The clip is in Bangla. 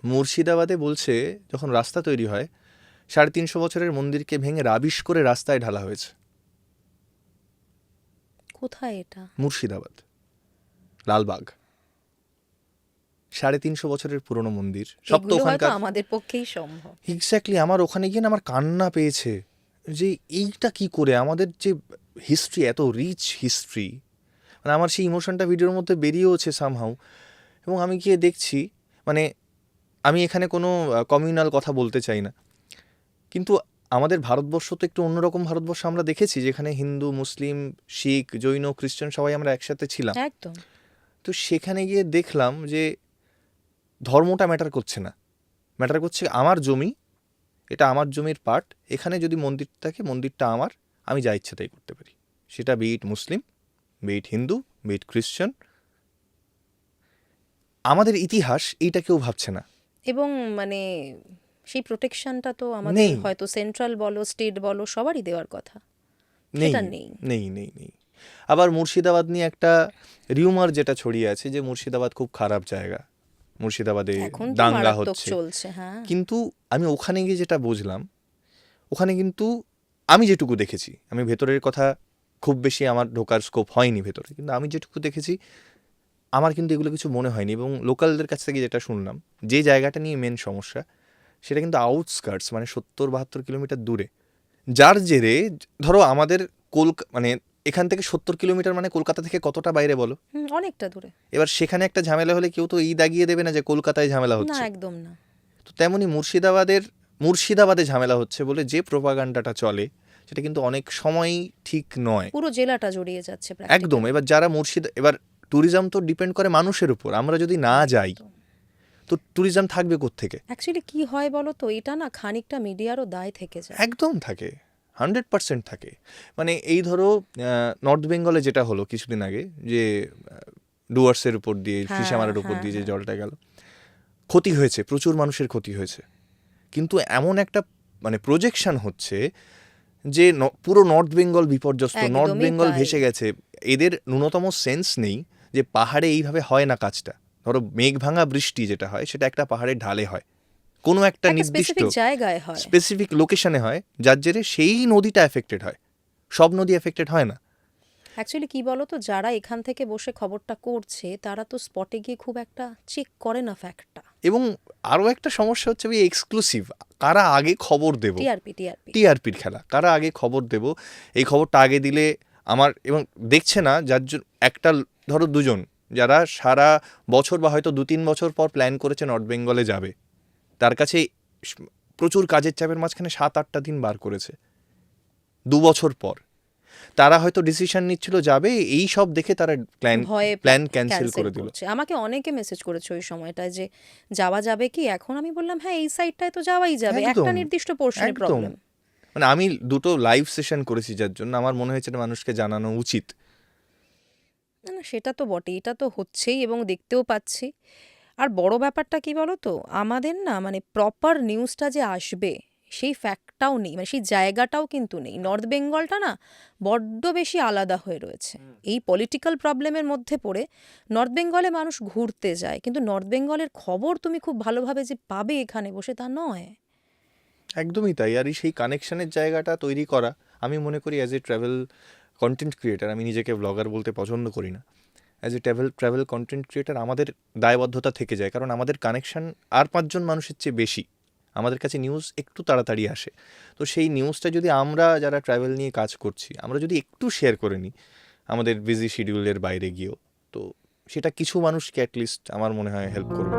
মুর্শিদাবাদে বলছে যখন রাস্তা তৈরি হয় 350 বছরের মন্দিরকে ভেঙে রাবিশ করে রাস্তায় ঢালা হয়েছে। কোথায় এটা? মুর্শিদাবাদ, লালবাগ। 350 বছরের পুরনো মন্দির, সব তো এগুলো হয়তো ওখানকার। আমাদের পক্ষেই সম্ভব। এক্স্যাক্টলি, আমার ওখানে গিয়ে না আমার কান্না পেয়েছে যে এইটা কি করে, আমাদের যে হিস্ট্রি, এত রিচ হিস্ট্রি, মানে আমার সেই ইমোশনটা ভিডিওর মধ্যে বেরিয়েওছে সামহাউ। এবং আমি গিয়ে দেখছি, মানে আমি এখানে কোনো কমিউনাল কথা বলতে চাই না, কিন্তু আমাদের ভারতবর্ষ তো একটু অন্যরকম ভারতবর্ষ আমরা দেখেছি, যেখানে হিন্দু, মুসলিম, শিখ, জৈন, খ্রিস্টান সবাই আমরা একসাথে ছিলাম। একদম। তো সেখানে গিয়ে দেখলাম যে ধর্মটা ম্যাটার করছে না, ম্যাটার করছে আমার জমি, এটা আমার জমির পার্ট, এখানে যদি মন্দির থাকে মন্দিরটা আমার, আমি যা ইচ্ছে তাই করতে পারি, সেটা বিট মুসলিম, বিট হিন্দু, বিট খ্রিস্টান। আমাদের ইতিহাস এইটা কেউ ভাবছে না। এবং মানে সেই প্রোটেকশনটা তো আমাদের নেই হয়তো সেন্ট্রাল বলো, স্টেট বলো, সবারই দেওয়ার কথা, নেই সেটা নেই। নেই নেই নেই। আবার মুর্শিদাবাদ নিয়ে একটা রিউমার যেটা ছড়িয়ে আছে যে মুর্শিদাবাদ খুব খারাপ জায়গা, মুর্শিদাবাদে এখন তো দাঙ্গা মারাত্মক হচ্ছে। চলছে। হ্যাঁ, কিন্তু আমি ওখানে গিয়ে যেটা বুঝলাম, ওখানে কিন্তু আমি যেটুকু দেখেছি, আমি ভেতরের কথা খুব বেশি আমার ঢোকার স্কোপ হয়নি ভেতরে, কিন্তু আমি যেটুকু দেখেছি আমার কিন্তু এগুলো কিছু মনে হয়নি। এবং লোকালদের কাছ থেকে যেটা শুনলাম, যে জায়গাটা নিয়ে মেন সমস্যা, সেটা কিন্তু আউটস্কার্টস, মানে 70-72 কিলোমিটার দূরে, যার জেরে ধরো আমাদের মানে এখান থেকে 70 কিলোমিটার মানে কলকাতা থেকে কতটা বাইরে বলো? অনেকটা দূরে। এবার সেখানে একটা ঝামেলা হলে কেউ তো দাগিয়ে দেবে না যে কলকাতায় ঝামেলা না, হচ্ছে। একদম না। তো তেমনি মুর্শিদাবাদে ঝামেলা হচ্ছে বলে যে প্রোপাগান্ডাটা চলে, সেটা কিন্তু অনেক সময়ই ঠিক নয়। পুরো জেলাটা জড়িয়ে যাচ্ছে একদম। practically। এবার যারা এবার ট্যুরিজম তো ডিপেন্ড করে মানুষের উপর, আমরা যদি না যাই একদম। তো ট্যুরিজম থাকবে কোত্থেকে? অ্যাকচুয়ালি কি হয় বলো তো, এটা না খানিকটা মিডিয়ারও দায় থেকে যায়। একদম থাকে, 100% থাকে। মানে এই ধরো নর্থ বেঙ্গলে যেটা হলো কিছুদিন আগে, যে ডুয়ার্সের উপর দিয়ে, হ্যাঁ, ফিশামারের উপর হ্যাঁ, দিয়ে যে হ্যাঁ। জলটা গেল, ক্ষতি হয়েছে, প্রচুর মানুষের ক্ষতি হয়েছে। কিন্তু এমন একটা মানে প্রজেকশন হচ্ছে যে পুরো নর্থ বেঙ্গল বিপর্যস্ত, নর্থ একদমই বেঙ্গল তাই। ভেসে গেছে। এদের ন্যূনতম সেন্স নেই যে পাহাড়ে এইভাবে হয় না কাজটা। ধরো মেঘ ভাঙা বৃষ্টি যেটা হয়, সেটা একটা পাহাড়ের ঢালে হয়, কোনো একটা নির্দিষ্ট স্পেসিফিক জায়গায় হয়। স্পেসিফিক লোকেশনে হয়, যার জেরে সেই নদীটা এফেক্টেড হয়, সব নদী এফেক্টেড হয় না। অ্যাকচুয়ালি কি বলো তো, যারা এখান থেকে বসে খবরটা করছে তারা তো স্পটে গিয়ে খুব একটা চেক করে না ফ্যাক্টটা। এবং আরও একটা সমস্যা হচ্ছে ওই এক্সক্লুসিভ, কারা আগে খবর দেব, টিআরপি। টিআরপির খেলা, কারা আগে খবর দেব, এই খবরটা আগে দিলে আমার, এবং দেখছে না যার জন্য একটা, ধরো দুজন যারা সারা বছর বা হয়তো 2-3 বছর পর প্ল্যান করেছে নর্থ বেঙ্গলে যাবে, তার কাছে প্রচুর কাজের চাপের মাঝখানে 7-8টা দিন বার করেছে 2 বছর পর, তারা হয়তো ডিসিশন নিচ্ছিল যাবে, এই সব দেখে তারা ভয়ে প্ল্যান ক্যান্সেল করে দিল। করছে। আমাকে অনেকে মেসেজ করেছে ওই সময়টায় যে যাওয়া যাবে কি এখন। আমি বললাম হ্যাঁ, এই সাইডটায় তো যাওয়াই যাবে, একটা একদম নির্দিষ্ট পোর্শনে একদম। প্রবলেম। মানে আমি 2টো লাইভ সেশন করেছি, যার জন্য আমার মনে হয়েছে এটা মানুষকে জানানো উচিত। না না, সেটা তো বটে, এটা তো হচ্ছেই এবং দেখতেও পাচ্ছি। আর বড় ব্যাপারটা কি বলো তো, আমাদের না মানে প্রপার নিউজটা যে আসবে সেই ফ্যাক্টটাও নেই, মানে সেই জায়গাটাও কিন্তু নেই। নর্থ বেঙ্গলটা না বড্ড বেশি আলাদা হয়ে রয়েছে। এই পলিটিক্যাল প্রবলেমের মধ্যে পড়ে নর্থ বেঙ্গলে মানুষ ঘুরতে যায়, কিন্তু নর্থ বেঙ্গলের খবর তুমি খুব ভালোভাবে যে পাবে এখানে বসে তা নয়। একদমই তাই। আর এই সেই কানেকশনের জায়গাটা তৈরি করা, আমি মনে করি as a travel content creator, আমি নিজেকে ব্লগার বলতে পছন্দ করি না, as a travel content creator আমাদের দায়বদ্ধতা থেকে যায়, কারণ আমাদের কানেকশন আর 5জন মানুষের চেয়ে বেশি, আমাদের কাছে নিউজ একটু তাড়াতাড়ি আসে। তো সেই নিউজটা যদি আমরা যারা ট্রাভেল নিয়ে কাজ করছি, আমরা যদি একটু শেয়ার করে নিই আমাদের বিজি শিডিউলের বাইরে গিয়েও, তো সেটা কিছু মানুষকে অ্যাটলিস্ট আমার মনে হয় হেল্প করবে।